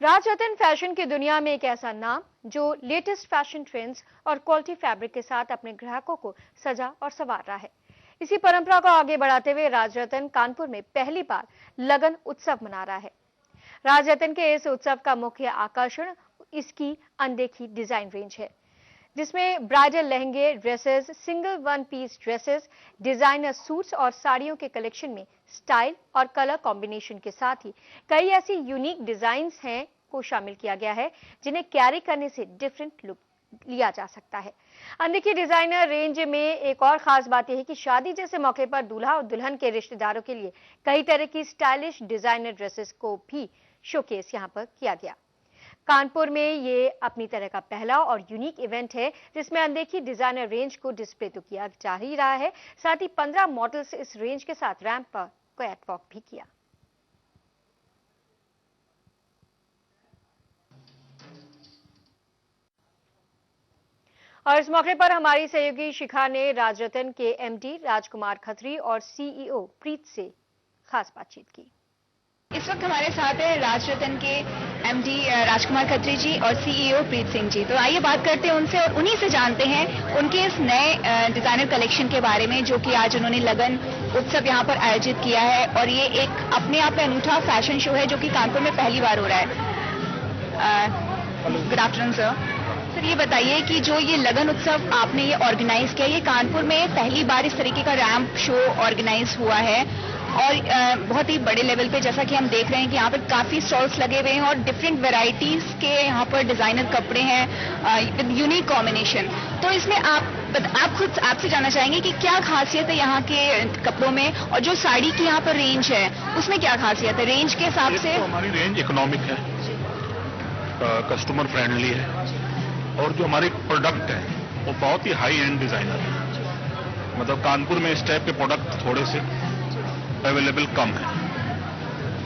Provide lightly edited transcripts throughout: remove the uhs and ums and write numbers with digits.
Rajratan fashion की दुनिया में एक ऐसा नाम जो लेटेस्ट फैशन ट्रेंड्स और क्वालिटी फैब्रिक के साथ अपने ग्राहकों को सजा और संवार रहा है। इसी परंपरा को आगे बढ़ाते हुए राजरतन कानपुर में पहली बार लगन उत्सव मना रहा है। राजरतन के इस उत्सव का मुख्य आकर्षण इसकी अनदेखी डिजाइन रेंज है, जिसमें ब्राइडल लहंगे, dresses, single one piece dresses, designer suits और साड़ियों के कलेक्शन में स्टाइल और कलर कॉम्बिनेशन के साथ ही कई ऐसी यूनिक डिजाइन्स हैं को शामिल किया गया है जिन्हें कैरी करने से डिफरेंट लुक लिया जा सकता है। अनदेखी डिजाइनर रेंज में एक और खास बात यह है कि शादी जैसे मौके पर दूल्हा और दुल्हन के रिश्तेदारों के लिए कई तरह की स्टाइलिश डिजाइनर ड्रेसेस को भी शोकेस यहां पर किया गया। कानपुर में ये अपनी तरह का पहला और यूनिक इवेंट है जिसमें अनदेखी डिजाइनर रेंज को डिस्प्ले तो किया जा ही रहा है, साथ ही 15 मॉडल्स इस रेंज के साथ रैंप पर कैटवॉक भी किया। और इस मौके पर हमारी सहयोगी शिखा ने राजरतन के एमडी राजकुमार खत्री और सीईओ प्रीत से खास बातचीत की। इस वक्त हमारे साथ है राजरतन के एमडी राजकुमार खत्री जी और सीईओ प्रीत सिंह जी। तो आइए बात करते हैं उनसे और उन्हीं से जानते हैं उनके इस नए डिजाइनर कलेक्शन के बारे में, जो कि आज उन्होंने लगन उत्सव यहाँ पर आयोजित किया है। और ये एक अपने आप में अनूठा फैशन शो है जो कि कानपुर में पहली बार हो रहा है। Good afternoon sir. सर ये बताइए कि जो ये लगन उत्सव आपने ये ऑर्गेनाइज किया, ये कानपुर में पहली बार इस तरीके का रैंप शो ऑर्गेनाइज हुआ है और बहुत ही बड़े लेवल पे, जैसा कि हम देख रहे हैं कि यहाँ पर काफी स्टॉल्स लगे हुए हैं और डिफरेंट वैरायटीज के यहाँ पर डिजाइनर कपड़े हैं विद यूनिक कॉम्बिनेशन। तो इसमें आप खुद आपसे जानना चाहेंगे कि क्या खासियत है यहाँ के कपड़ों में, और जो साड़ी की यहाँ पर रेंज है उसमें क्या खासियत है रेंज के हिसाब से? तो हमारी रेंज इकोनॉमिक है, कस्टमर फ्रेंडली है, और जो हमारे प्रोडक्ट है वो बहुत ही हाई एंड डिजाइनर है। मतलब कानपुर में इस टाइप के प्रोडक्ट थोड़े से अवेलेबल कम है।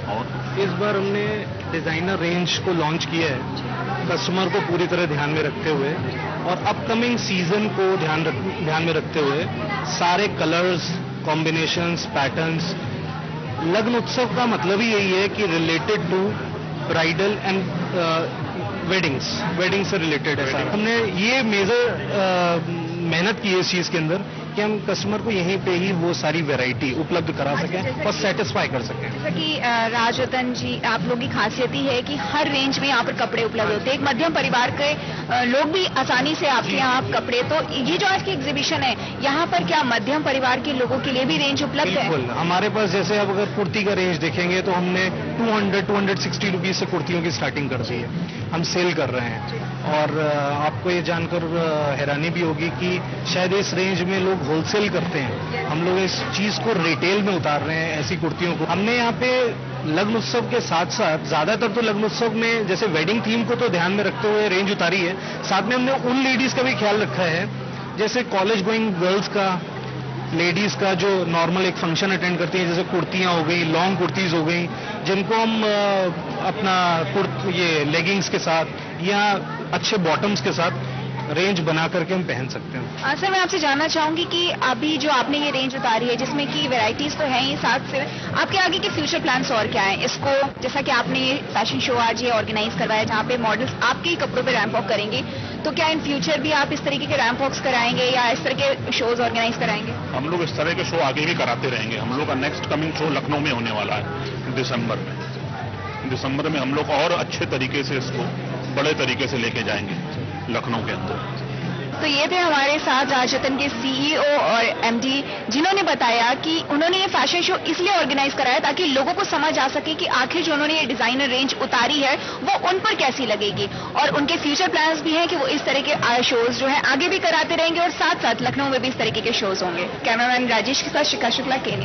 और इस बार हमने डिजाइनर रेंज को लॉन्च किया है कस्टमर को पूरी तरह ध्यान में रखते हुए, और अपकमिंग सीजन को ध्यान में रखते हुए सारे कलर्स, कॉम्बिनेशंस, पैटर्न्स। लग्न उत्सव का मतलब ही यही है कि related to bridal and wedding से रिलेटेड है। हमने ये मेजर मेहनत की है इस चीज के अंदर कि हम कस्टमर को यहीं पे ही वो सारी वैरायटी उपलब्ध करा सकें और सेटिस्फाई कर सकें। जैसा कि राजरतन जी, आप लोगों की खासियत ही है कि हर रेंज में यहाँ पर कपड़े उपलब्ध होते हैं। एक मध्यम परिवार के लोग भी आसानी से आपके यहाँ कपड़े, तो ये जो आज की एग्जीबिशन है यहाँ पर क्या मध्यम परिवार के लोगों के लिए भी रेंज उपलब्ध है? बिल्कुल। हमारे पास जैसे अब अगर कुर्ती का रेंज देखेंगे तो हमने 260 रुपीज से कुर्तियों की स्टार्टिंग कर दी है, हम सेल कर रहे हैं। और आपको ये जानकर हैरानी भी होगी कि शायद इस रेंज में लोग होलसेल करते हैं, हम लोग इस चीज को रिटेल में उतार रहे हैं ऐसी कुर्तियों को। हमने यहाँ पे लग्न उत्सव के साथ साथ ज्यादातर तो लग्न उत्सव में जैसे वेडिंग थीम को तो ध्यान में रखते हुए रेंज उतारी है, साथ में हमने उन लेडीज का भी ख्याल रखा है, जैसे कॉलेज गोइंग गर्ल्स का, लेडीज का जो नॉर्मल एक फंक्शन अटेंड करती हैं, जैसे कुर्तियां हो गई, लॉन्ग कुर्तीज हो गई, जिनको हम अपना ये लेगिंग्स के साथ या अच्छे बॉटम्स के साथ रेंज बना करके हम पहन सकते हैं। सर मैं आपसे जानना चाहूंगी कि अभी जो आपने ये रेंज उतारी है जिसमें कि वैरायटीज तो हैं ही, साथ से आपके आगे के फ्यूचर प्लान्स और क्या हैं? इसको जैसा कि आपने ये फैशन शो आज ये ऑर्गेनाइज करवाया जहाँ पे मॉडल्स आपके ही कपड़ों पे रैंप वॉक करेंगे, तो क्या इन फ्यूचर भी आप इस तरीके के रैंप वॉक्स कराएंगे या इस तरह के शोज ऑर्गेनाइज कराएंगे? हम लोग इस तरह के शो आगे भी कराते रहेंगे। हम लोग का नेक्स्ट कमिंग शो लखनऊ में होने वाला है दिसंबर में हम लोग और अच्छे तरीके से इसको बड़े तरीके से लेके जाएंगे लखनऊ के अंदर। तो ये थे हमारे साथ राजरतन के सीईओ और एमडी, जिन्होंने बताया कि उन्होंने ये फैशन शो इसलिए ऑर्गेनाइज कराया ताकि लोगों को समझ आ सके कि आखिर जो उन्होंने ये डिजाइनर रेंज उतारी है वो उन पर कैसी लगेगी, और उनके फ्यूचर प्लान्स भी हैं कि वो इस तरह के शोज जो है आगे भी कराते रहेंगे और साथ साथ लखनऊ में भी इस तरीके के शोज होंगे। कैमरामैन राजेश के साथ शिखा शुक्ला के